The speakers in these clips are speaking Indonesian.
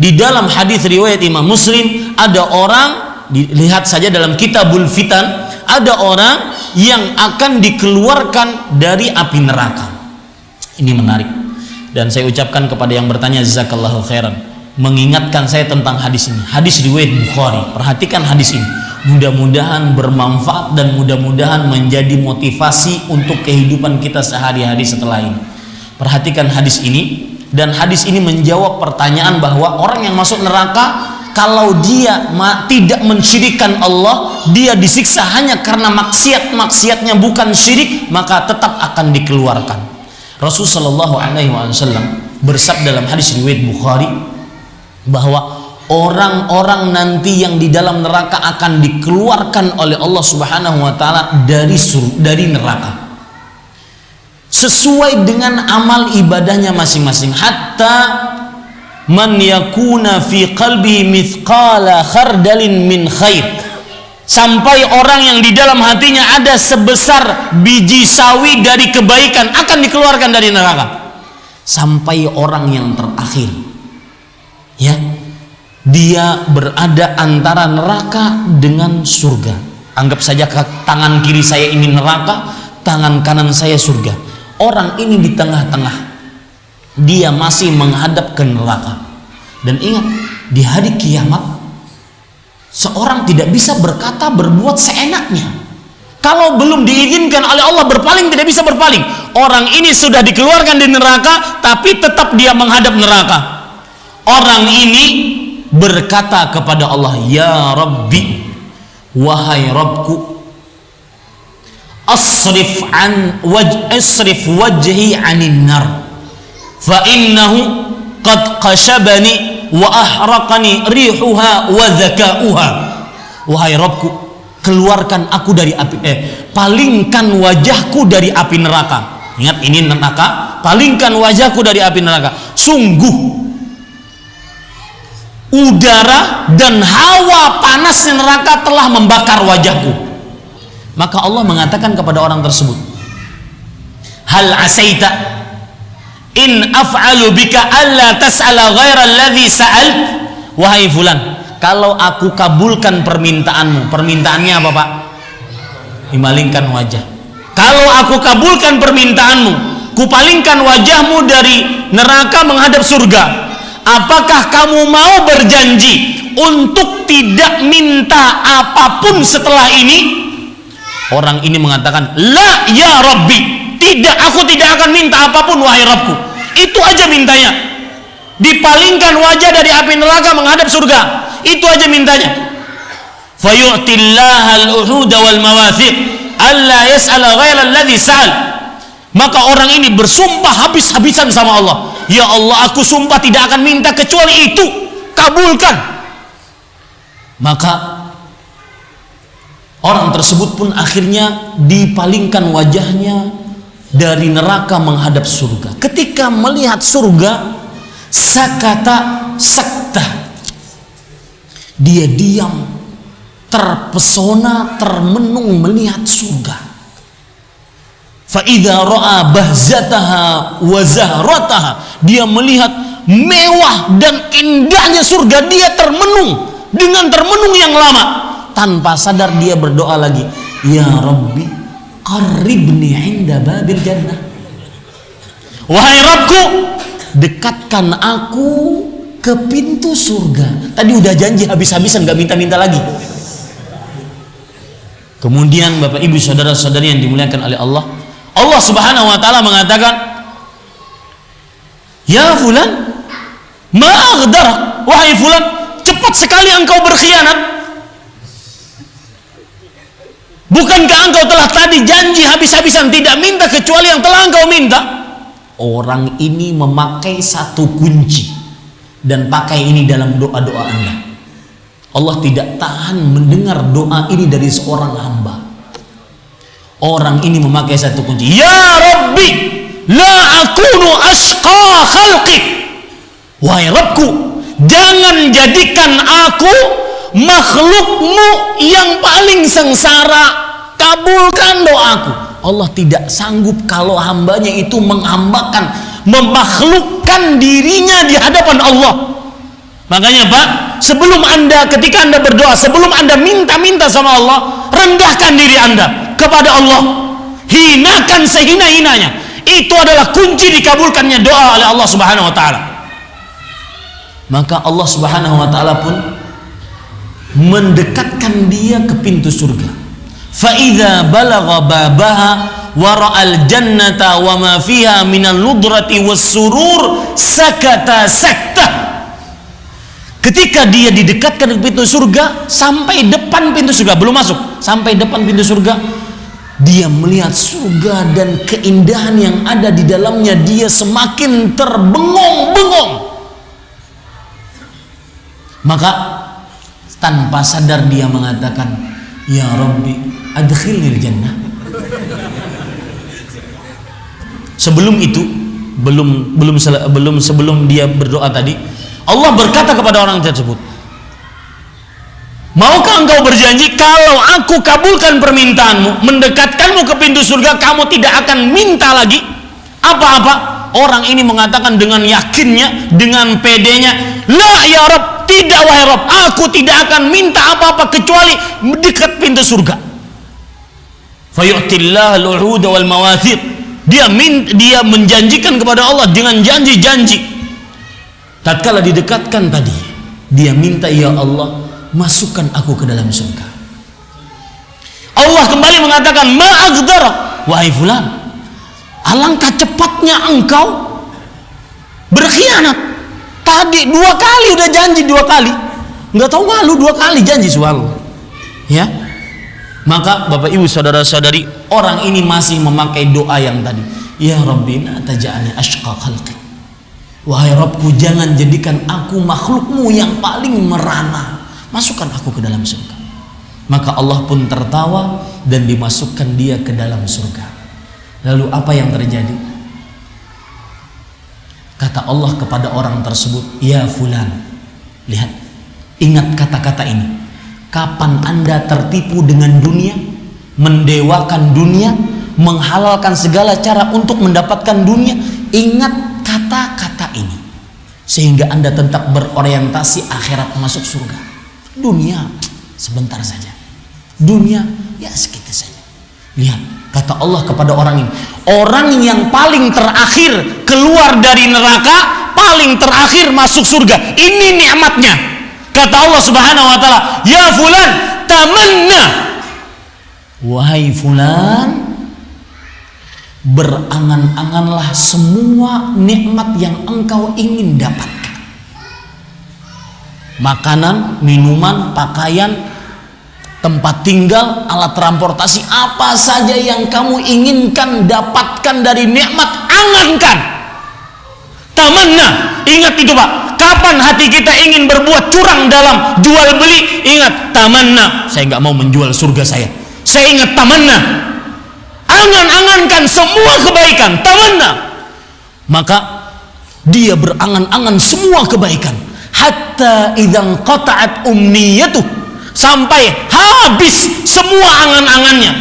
Di dalam hadis riwayat Imam Muslim, ada orang, dilihat saja dalam Kitabul Fitan, ada orang yang akan dikeluarkan dari api neraka. Ini menarik. Dan saya ucapkan kepada yang bertanya, jazakallahu khairan, mengingatkan saya tentang hadis ini. Hadis riwayat Bukhari. Perhatikan hadis ini. Mudah-mudahan bermanfaat dan mudah-mudahan menjadi motivasi untuk kehidupan kita sehari-hari setelah ini. Perhatikan hadis ini. Dan hadis ini menjawab pertanyaan bahwa orang yang masuk neraka, kalau dia tidak mensyirikkan Allah, dia disiksa hanya karena maksiatnya bukan syirik, maka tetap akan dikeluarkan. Rasulullah SAW bersabda dalam hadis riwayat Bukhari bahwa orang-orang nanti yang di dalam neraka akan dikeluarkan oleh Allah Subhanahu wa taala dari neraka sesuai dengan amal ibadahnya masing-masing, hatta man yakuna fi qalbi mithqala khardalin min khair, sampai orang yang di dalam hatinya ada sebesar biji sawi dari kebaikan akan dikeluarkan dari neraka. Sampai orang yang terakhir, ya, dia berada antara neraka dengan surga. Anggap saja tangan kiri saya ini neraka, tangan kanan saya surga. Orang ini di tengah-tengah, dia masih menghadap ke neraka. Dan ingat, di hari kiamat seorang tidak bisa berkata berbuat seenaknya. Kalau belum diizinkan oleh Allah berpaling, tidak bisa berpaling. Orang ini sudah dikeluarkan di neraka, tapi tetap dia menghadap neraka. Orang ini berkata kepada Allah, ya Rabbi, wahai Rabbku, asrif wajhi anin nar, fa innahu qad qashabani wa ahraqani rihuha wa zakauha. Wahai Rabbku, keluarkan aku dari api, palingkan wajahku dari api neraka. Ingat, ini neraka. Palingkan wajahku dari api neraka. Sungguh udara dan hawa panasnya neraka telah membakar wajahku. Maka Allah mengatakan kepada orang tersebut, hal asaita in af'alu bika alla tas'ala ghaira alladhi sa'al. Wahai fulan, kalau aku kabulkan permintaanmu, permintaannya apa Pak? Dimalingkan wajah. Kalau aku kabulkan permintaanmu, kupalingkan wajahmu dari neraka menghadap surga, apakah kamu mau berjanji untuk tidak minta apapun setelah ini? Orang ini mengatakan, la ya Rabbi, tidak, aku tidak akan minta apapun wahai Rabbku. Itu aja mintanya, dipalingkan wajah dari api neraka menghadap surga. Itu aja mintanya. Fayu'tillaha al-uhuda wal mawathiq alla yas'ala ghaira alladhi sa'al. Maka orang ini bersumpah habis-habisan sama Allah, ya Allah, aku sumpah tidak akan minta kecuali itu, kabulkan. Maka orang tersebut pun akhirnya dipalingkan wajahnya dari neraka menghadap surga. Ketika melihat surga, sakata sakta, dia diam, terpesona, termenung melihat surga. Fa idza ra'a bahzataha wa zahrataha, dia melihat mewah dan indahnya surga, dia termenung dengan termenung yang lama. Tanpa sadar dia berdoa lagi, ya Rabbi, qarribni inda babil jannah. Wahai Rabbku, dekatkan aku ke pintu surga. Tadi udah janji habis-habisan, gak minta-minta lagi. Kemudian Bapak Ibu saudara-saudari yang dimuliakan oleh Allah, Allah Subhanahu wa taala mengatakan, ya fulan, ma aghdarak, wahai fulan, cepat sekali engkau berkhianat. Bukankah engkau telah tadi janji habis-habisan tidak minta kecuali yang telah engkau minta? Orang ini memakai satu kunci, dan pakai ini dalam doa-doa Anda. Allah tidak tahan mendengar doa ini dari seorang hamba. Orang ini memakai satu kunci, ya Rabbi, la akunu ashqa khalqi. Wahai Rabbku, jangan jadikan aku makhlukmu yang paling sengsara, kabulkan doaku. Allah tidak sanggup kalau hambanya itu menghambakan, memakhlukkan dirinya di hadapan Allah. Makanya Pak, sebelum Anda, ketika Anda berdoa, sebelum Anda minta-minta sama Allah, rendahkan diri Anda kepada Allah, hinakan sehina-hinanya. Itu adalah kunci dikabulkannya doa oleh Allah Subhanahu wa taala. Maka Allah Subhanahu wa taala pun mendekatkan dia ke pintu surga. Fa idza balagha babaha wa ra'al jannata wa ma fiha minal nudrati was surur sakata sakta. Ketika dia didekatkan ke pintu surga, sampai depan pintu surga, belum masuk, sampai depan pintu surga, dia melihat surga dan keindahan yang ada di dalamnya, dia semakin terbengong-bengong. Maka tanpa sadar dia mengatakan, ya Rabbi adkhilnil jannah. Sebelum itu, sebelum dia berdoa tadi, Allah berkata kepada orang tersebut, maukah engkau berjanji kalau aku kabulkan permintaanmu, mendekatkanmu ke pintu surga, kamu tidak akan minta lagi apa-apa? Orang ini mengatakan dengan yakinnya, dengan pedenya, la ya Rabb, tidak wahai Rabb, aku tidak akan minta apa-apa kecuali dekat pintu surga. Fayu'tillah al-uhuda wal mawathir. Dia menjanjikan kepada Allah dengan janji-janji. Tatkala didekatkan tadi, dia minta, ya Allah, masukkan aku ke dalam surga. Allah kembali mengatakan, ma'agdara, wahai fulan, alangkah cepatnya engkau berkhianat. Tadi 2 kali udah janji, 2 kali, nggak tahu malu, 2 kali janji subhanallah. Ya, maka Bapak Ibu saudara-saudari, orang ini masih memakai doa yang tadi, ya Rabbi la taj'alni ashqa khalqi. Wahai Rabbku, jangan jadikan aku makhlukmu yang paling merana, masukkan aku ke dalam surga. Maka Allah pun tertawa dan dimasukkan dia ke dalam surga. Lalu apa yang terjadi? Kata Allah kepada orang tersebut, ya fulan, lihat, ingat kata-kata ini. Kapan Anda tertipu dengan dunia, mendewakan dunia, menghalalkan segala cara untuk mendapatkan dunia, ingat kata-kata ini, sehingga Anda tetap berorientasi akhirat masuk surga. Dunia sebentar saja, dunia ya segitu saja. Lihat kata Allah kepada orang ini, orang yang paling terakhir keluar dari neraka, paling terakhir masuk surga. Ini nikmatnya. Kata Allah Subhanahu wa taala, ya fulan tamanna, wahai fulan, berangan-anganlah semua nikmat yang engkau ingin dapatkan. Makanan, minuman, pakaian, tempat tinggal, alat transportasi, apa saja yang kamu inginkan dapatkan dari nikmat, angankan. Tamanna, ingat itu Pak. Kapan hati kita ingin berbuat curang dalam jual beli, ingat tamanna, saya nggak mau menjual surga saya ingat tamanna. Angan-angankan semua kebaikan, tamanna. Maka dia berangan-angan semua kebaikan, hatta idzan qata'at umniyatuh, sampai habis semua angan-angannya.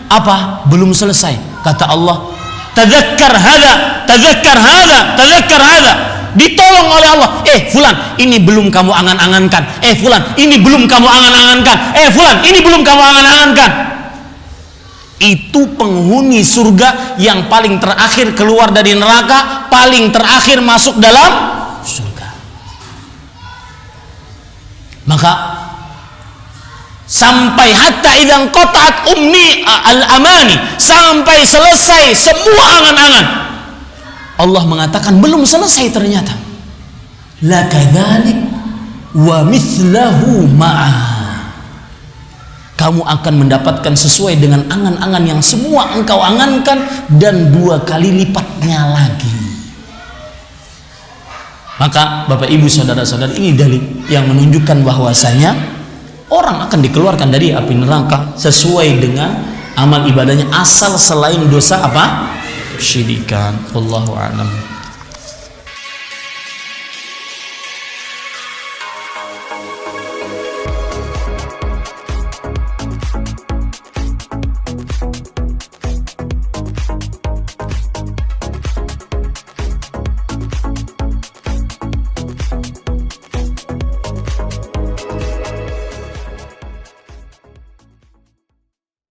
Apa? Belum selesai. Kata Allah, tadzakkar hadza, tadzakkar hadza, tadzakkar hadza. Ditolong oleh Allah. Fulan, ini belum kamu angan-angankan. Fulan, ini belum kamu angan-angankan. Fulan, ini belum kamu angan-angankan. Itu penghuni surga yang paling terakhir keluar dari neraka, paling terakhir masuk dalam surga. Maka sampai hatta idzan qata'at ummi al-amani, sampai selesai semua angan-angan, Allah mengatakan belum selesai ternyata. La kadzalik wa mithlahu ma'a. Kamu akan mendapatkan sesuai dengan angan-angan yang semua engkau angankan, dan 2 kali lipatnya lagi. Maka Bapak Ibu saudara-saudara, ini dalil yang menunjukkan bahwasanya orang akan dikeluarkan dari api neraka sesuai dengan amal ibadahnya, asal selain dosa apa? Syirikan. Wallahu a'lam.